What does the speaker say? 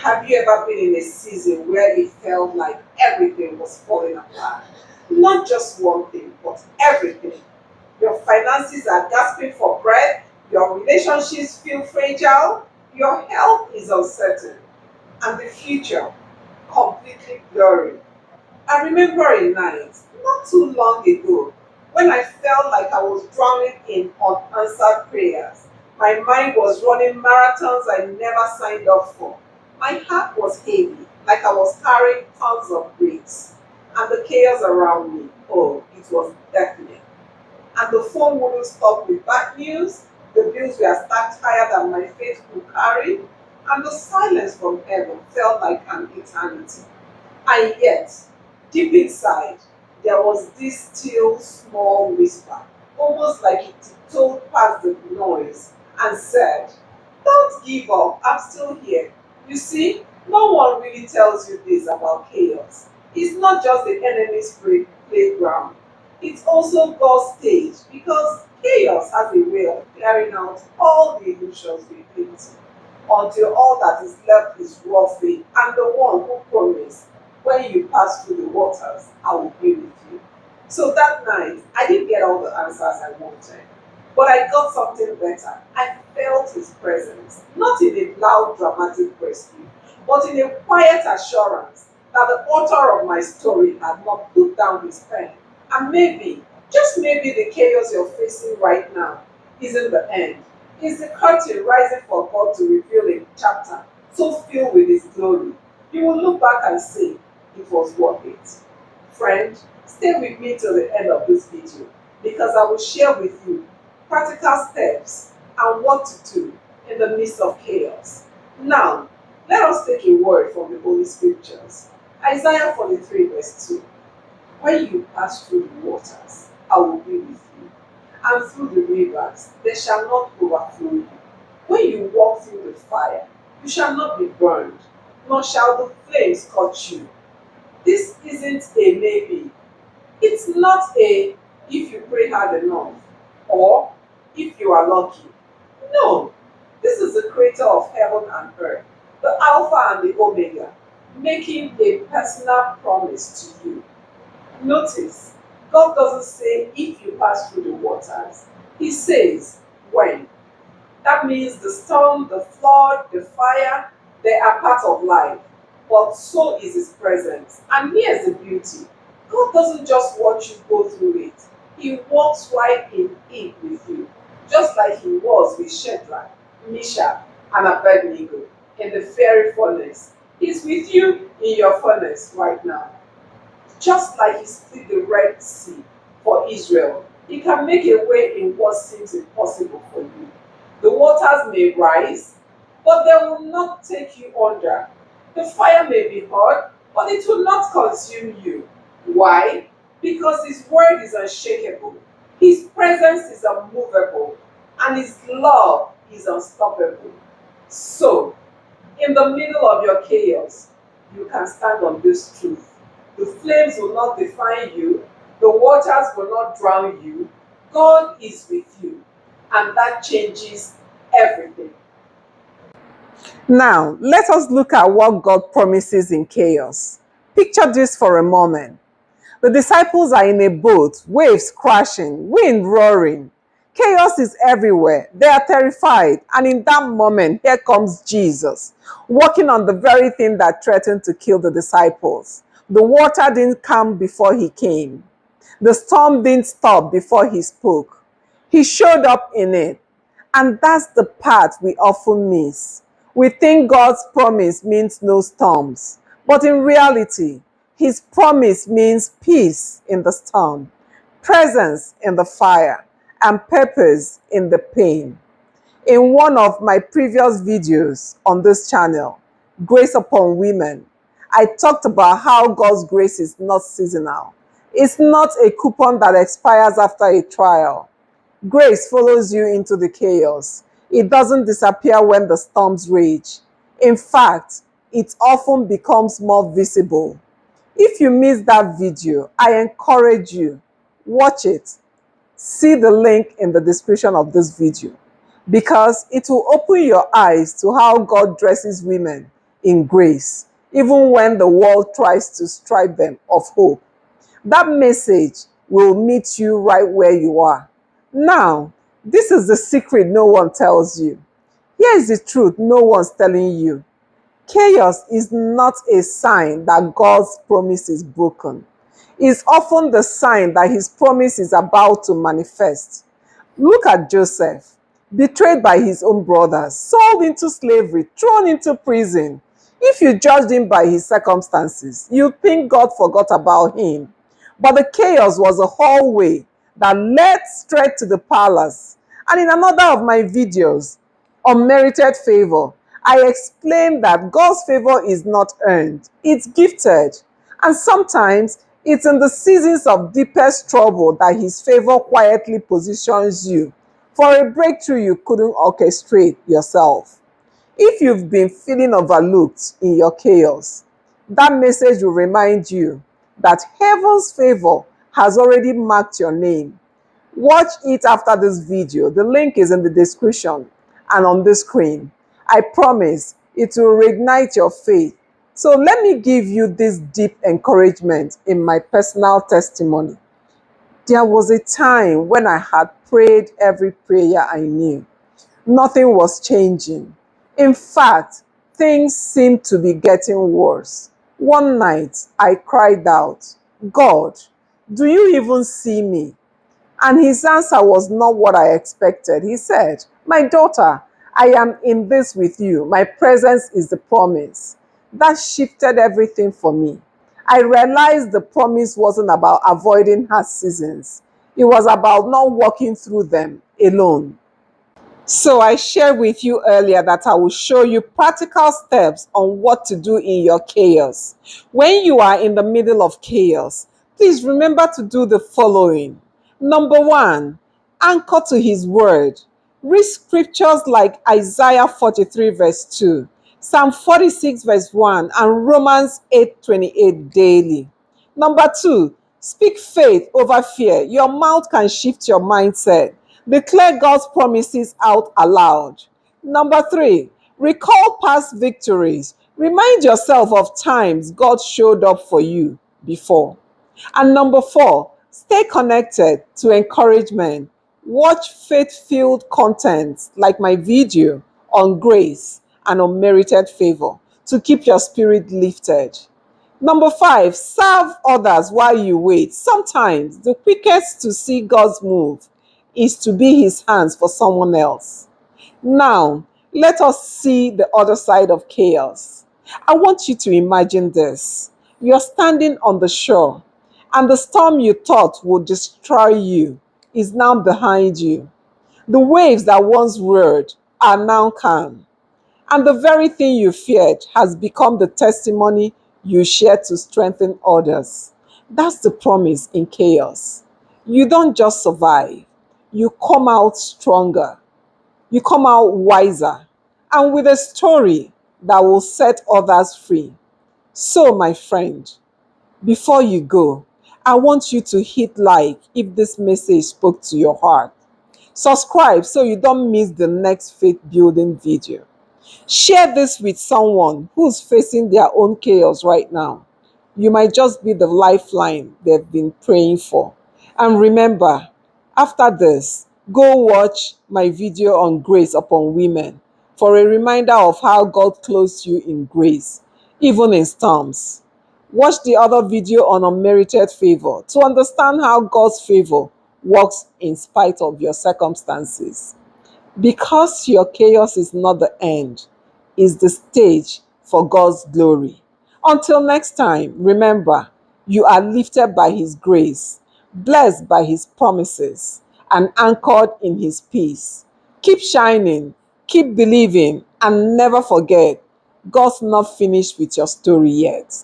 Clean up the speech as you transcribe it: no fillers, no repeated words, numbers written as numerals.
Have you ever been in a season where it felt like everything was falling apart? Not just one thing, but everything. Your finances are gasping for breath, your relationships feel fragile, your health is uncertain, and the future completely blurry. I remember a night, not too long ago, when I felt like I was drowning in unanswered prayers. My mind was running marathons I never signed up for. My heart was heavy, like I was carrying tons of bricks. And the chaos around me, oh, it was deafening. And the phone wouldn't stop with bad news, the bills were stacked higher than my faith could carry, and the silence from heaven felt like an eternity. And yet, deep inside, there was this still small whisper, almost like it tiptoed past the noise and said, "Don't give up, I'm still here." You see, no one really tells you this about chaos. It's not just the enemy's playground, it's also God's stage because chaos has a way of clearing out all the illusions we paint until all that is left is raw faith and the one who promised, when you pass through the waters, I will be with you. So that night, I didn't get all the answers I wanted, but I got something better. I felt his presence, not in a loud, dramatic rescue, but in a quiet assurance that the author of my story had not put down his pen. And maybe, just maybe, the chaos you're facing right now isn't the end. It's the curtain rising for God to reveal a chapter so filled with his glory. You will look back and say, it was worth it. Friend, stay with me till the end of this video because I will share with you practical steps and what to do in the midst of chaos. Now, let us take a word from the Holy Scriptures. Isaiah 43 verse 2. When you pass through the waters, I will be with you, and through the rivers, they shall not overflow you. When you walk through the fire, you shall not be burned, nor shall the flames scorch you. This isn't a maybe. It's not a if you pray hard enough or if you are lucky. No, this is the creator of heaven and earth, the Alpha and the Omega, making a personal promise to you. Notice, God doesn't say if you pass through the waters. He says when. That means the storm, the flood, the fire, they are part of life. But so is his presence. And here's the beauty. God doesn't just watch you go through it. He walks right in it with you. Just like he was with Shadrach, Meshach, and Abednego in the fiery furnace. He's with you in your furnace right now. Just like he split the Red Sea for Israel, he can make a way in what seems impossible for you. The waters may rise, but they will not take you under. The fire may be hot, but it will not consume you. Why? Because his word is unshakable, his presence is unmovable, and his love is unstoppable. So, in the middle of your chaos, you can stand on this truth. The flames will not define you, the waters will not drown you. God is with you, and that changes everything. Now, let us look at what God promises in chaos. Picture this for a moment. The disciples are in a boat, waves crashing, wind roaring. Chaos is everywhere. They are terrified. And in that moment, here comes Jesus, walking on the very thing that threatened to kill the disciples. The water didn't calm before he came. The storm didn't stop before he spoke. He showed up in it. And that's the part we often miss. We think God's promise means no storms. But in reality, his promise means peace in the storm, presence in the fire, and purpose in the pain. In one of my previous videos on this channel, Grace Upon Women, I talked about how God's grace is not seasonal. It's not a coupon that expires after a trial. Grace follows you into the chaos. It doesn't disappear when the storms rage. In fact, it often becomes more visible. If you missed that video, I encourage you, watch it. See the link in the description of this video because it will open your eyes to how God dresses women in grace, even when the world tries to strip them of hope. That message will meet you right where you are. Now, this is the secret no one tells you. Here is the truth no one's telling you. Chaos is not a sign that God's promise is broken. It's often the sign that his promise is about to manifest. Look at Joseph, betrayed by his own brothers, sold into slavery, thrown into prison. If you judged him by his circumstances, you'd think God forgot about him. But the chaos was a hallway that led straight to the palace. And in another of my videos, Unmerited Favor, I explained that God's favor is not earned, it's gifted. And sometimes it's in the seasons of deepest trouble that his favor quietly positions you for a breakthrough you couldn't orchestrate yourself. If you've been feeling overlooked in your chaos, that message will remind you that heaven's favor has already marked your name. Watch it after this video. The link is in the description and on the screen. I promise it will reignite your faith. So let me give you this deep encouragement in my personal testimony. There was a time when I had prayed every prayer I knew. Nothing was changing. In fact, things seemed to be getting worse. One night, I cried out, "God, do you even see me?" And his answer was not what I expected. He said, "My daughter, I am in this with you. My presence is the promise." That shifted everything for me. I realized the promise wasn't about avoiding hard seasons. It was about not walking through them alone. So I shared with you earlier that I will show you practical steps on what to do in your chaos. When you are in the middle of chaos, please remember to do the following. Number one, anchor to his word. Read scriptures like Isaiah 43 verse 2, Psalm 46 verse 1, and Romans 8:28 daily. Number two, speak faith over fear. Your mouth can shift your mindset. Declare God's promises out aloud. Number three, recall past victories. Remind yourself of times God showed up for you before. And number four, stay connected to encouragement. Watch faith-filled content like my video on grace and unmerited favor to keep your spirit lifted. Number five, serve others while you wait. Sometimes the quickest to see God's move is to be his hands for someone else. Now, let us see the other side of chaos. I want you to imagine this. You're standing on the shore, and the storm you thought would destroy you is now behind you. The waves that once roared are now calm, and the very thing you feared has become the testimony you share to strengthen others. That's the promise in chaos. You don't just survive, you come out stronger, you come out wiser, and with a story that will set others free. So, my friend, before you go, I want you to hit like if this message spoke to your heart. Subscribe so you don't miss the next faith building video. Share this with someone who's facing their own chaos right now. You might just be the lifeline they've been praying for. And remember, after this, go watch my video on grace upon women for a reminder of how God clothes you in grace, even in storms. Watch the other video on unmerited favor to understand how God's favor works in spite of your circumstances. Because your chaos is not the end, it's the stage for God's glory. Until next time, remember, you are lifted by his grace, blessed by his promises, and anchored in his peace. Keep shining, keep believing, and never forget, God's not finished with your story yet.